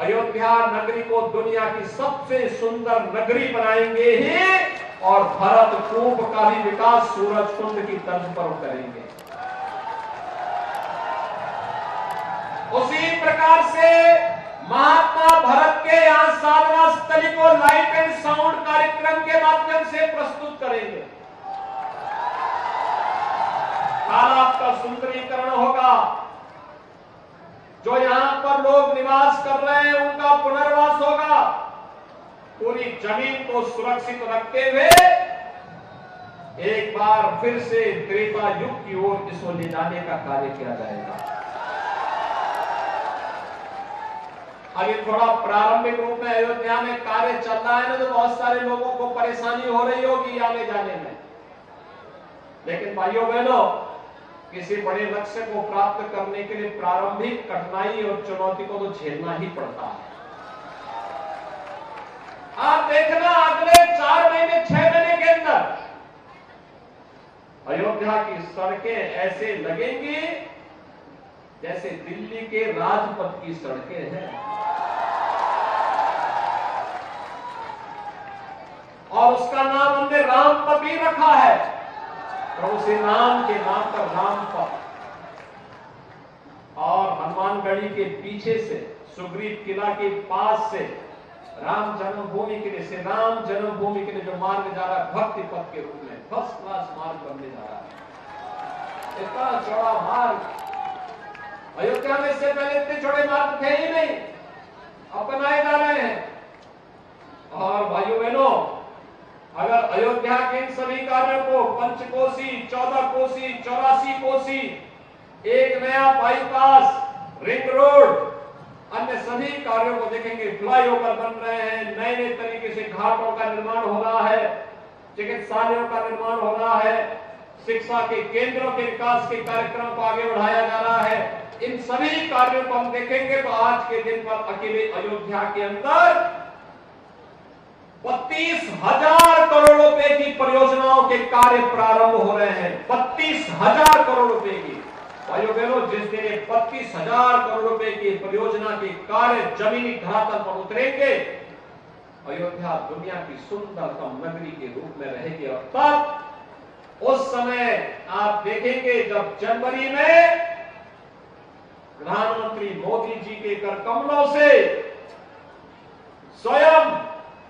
अयोध्या नगरी को दुनिया की सबसे सुंदर नगरी बनाएंगे ही, और भरत कूप का भी विकास सूरज कुंड की तर्ज पर करेंगे। उसी प्रकार से महात्मा भरत के यहां साधना स्थली को लाइट एंड साउंड कार्यक्रम के माध्यम से प्रस्तुत करेंगे। तालाब का सुंदरीकरण होगा, जो यहां पर लोग निवास कर रहे हैं उनका पुनर्वास होगा। पूरी जमीन को सुरक्षित रखते हुए एक बार फिर से त्रेता युग की ओर इसको ले जाने का कार्य किया जाएगा। अभी थोड़ा प्रारंभिक रूप में अयोध्या में कार्य चल रहा है ना, तो बहुत सारे लोगों को परेशानी हो रही होगी आने जाने में। लेकिन भाइयों बहनों, किसी बड़े लक्ष्य को प्राप्त करने के लिए प्रारंभिक कठिनाई और चुनौती को तो झेलना ही पड़ता है। आप देखना अगले 4 महीने 6 महीने के अंदर अयोध्या की सड़कें ऐसे लगेंगी जैसे दिल्ली के राजपथ की सड़कें हैं। और उसका नाम हमने रामपथ ही रखा है, प्रभु श्री राम के नाम पर रामपथ। और हनुमानगढ़ी के पीछे से सुग्रीव किला के पास से राम जन्मभूमि के लिए, श्री राम जन्मभूमि के लिए जो मार्ग जा रहा है, भक्ति पथ के रूप में फर्स्ट क्लास मार्ग बनने जा रहा है। इतना चौड़ा मार्ग अयोध्या में इससे पहले इतने चौड़े मार्ग थे ही नहीं, अब बनाए जा रहे हैं। और भाइयों बहनों, अगर अयोध्या के इन सभी कार्यों को पंचकोसी, 14 कोसी, 84 कोसी, एक नया बाईपास, रिंग रोड, अन्य सभी कार्यों को देखेंगे। फ्लाईओवर बन रहे हैं, नए नए तरीके से घाटों का निर्माण हो रहा है, चिकित्सालयों का निर्माण हो रहा है, शिक्षा के केंद्रों के विकास के कार्यक्रम को आगे बढ़ाया जा रहा है। इन सभी कार्यों को हम देखेंगे तो आज के दिन पर अकेले अयोध्या के अंदर 32,000 करोड़ रुपए की परियोजनाओं के कार्य प्रारंभ हो रहे हैं। 32,000 करोड़ रुपए की। भाइयों बहनों, जिस दिन 32,000 करोड़ रुपए की परियोजना के कार्य जमीनी धरातल पर उतरेंगे, अयोध्या दुनिया की सुंदरतम नगरी के रूप में रहेगी। और तब उस समय आप देखेंगे जब जनवरी में प्रधानमंत्री मोदी जी के कर कमलों से स्वयं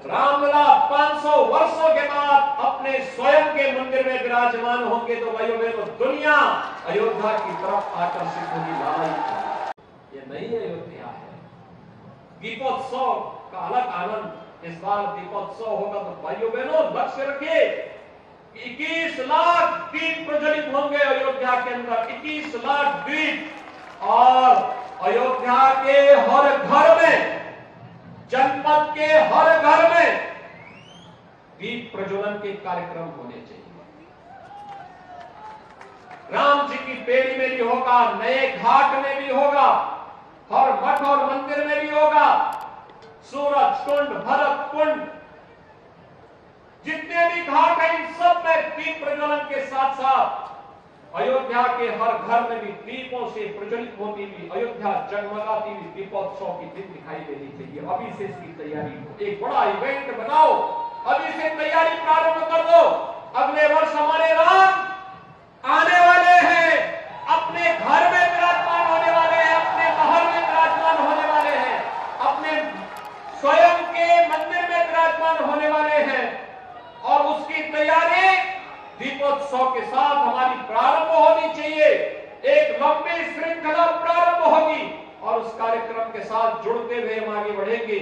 रामलला 500 वर्षों के बाद अपने स्वयं के मंदिर में विराजमान होंगे, तो भाइयों बहनों दुनिया अयोध्या की तरफ आकर्षित होगी। भाई ये नई अयोध्या है। दीपोत्सव का अलग आनंद। इस बार दीपोत्सव होगा तो भाइयों बहनों लक्ष्य रखिए, 21 लाख दीप प्रज्वलित होंगे अयोध्या के अंदर। 21 लाख दीप। और अयोध्या के हर घर में, जनपद के हर घर में दीप प्रज्वलन के कार्यक्रम होने चाहिए। राम जी की पेड़ी में भी होगा, नए घाट में भी होगा, हर मठ और मंदिर में भी होगा, सूरज कुंड, भरत कुंड, जितने भी घाट हैं इन सब में दीप प्रज्वलन के साथ साथ अयोध्या के हर घर में भी दीपों से प्रज्वलित होती हुई, अयोध्या जगमगाती हुई दीपोत्सव की दिन दिखाई देनी चाहिए। अभी से इसकी तैयारी हो, एक बड़ा इवेंट बनाओ, अभी से तैयारी प्रारंभ कर दो। अगले वर्ष हमारे राम आने वाले हैं, अपने घर में विराजमान होने वाले हैं, अपने महल में विराजमान होने वाले हैं, अपने स्वयं के मंदिर में विराजमान होने वाले हैं। और उसकी तैयारी दीपोत्सव के साथ हमारी प्रारंभ होनी चाहिए। एक लंबी श्रृंखला प्रारंभ होगी और उस कार्यक्रम के साथ जुड़ते हुए हम आगे बढ़ेंगे।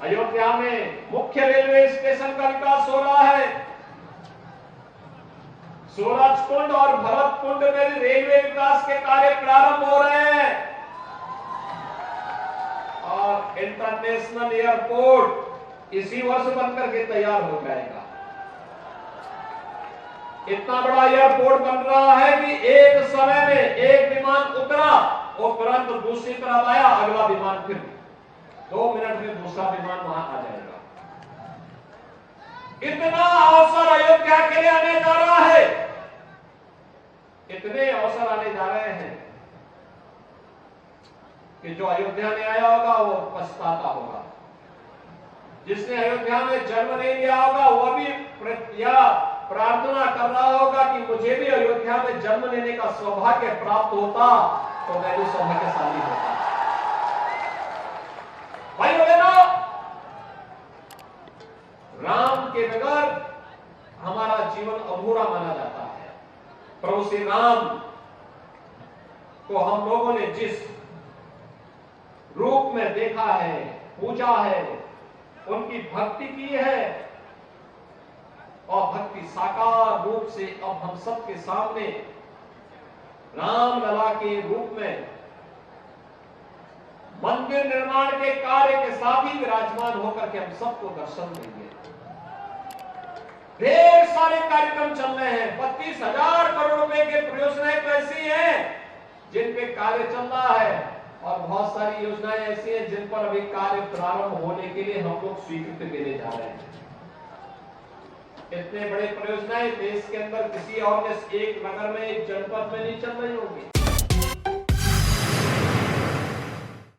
अयोध्या में मुख्य रेलवे स्टेशन का विकास हो रहा है। सूरज कुंड और भरत कुंड में भी रेलवे विकास के कार्य प्रारंभ हो रहे हैं। और इंटरनेशनल एयरपोर्ट इसी वर्ष बनकर के तैयार हो जाएगा। इतना बड़ा एयरपोर्ट बन रहा है कि एक समय में एक विमान उतरा और तुरंत दूसरी तरफ आया, अगला विमान फिर 2 मिनट में दूसरा विमान वहां आ जाएगा। इतना अवसर अयोध्या के लिए आने जा रहा है, इतने अवसर आने जा रहे हैं कि जो अयोध्या में आया होगा वो पछताता होगा, जिसने अयोध्या में जन्म नहीं लिया होगा वो भी प्रार्थना कर रहा होगा कि मुझे भी अयोध्या में जन्म लेने का सौभाग्य प्राप्त होता तो मैं भी सौभाग्यशाली होता। भाइयों बहनों, राम के बगैर हमारा जीवन अधूरा माना जाता है। प्रभु श्री राम को हम लोगों ने जिस रूप में देखा है, पूजा है, उनकी भक्ति की है, और भक्ति साकार रूप से अब हम सबके सामने रामलला के रूप में मंदिर निर्माण के कार्य के साथ ही विराजमान होकर के हम सबको दर्शन देंगे। ढेर सारे कार्यक्रम चल रहे हैं, 32,000 करोड़ रुपए के परियोजनाएं तो ऐसी हैं जिन पे कार्य चल रहा है, और बहुत सारी योजनाएं ऐसी हैं जिन पर अभी कार्य प्रारंभ होने के लिए हम लोग स्वीकृति देने जा रहे हैं। इतने बड़े परियोजनाएं देश के अंदर किसी और एक नगर में, एक जनपद में नहीं चल रही होगी।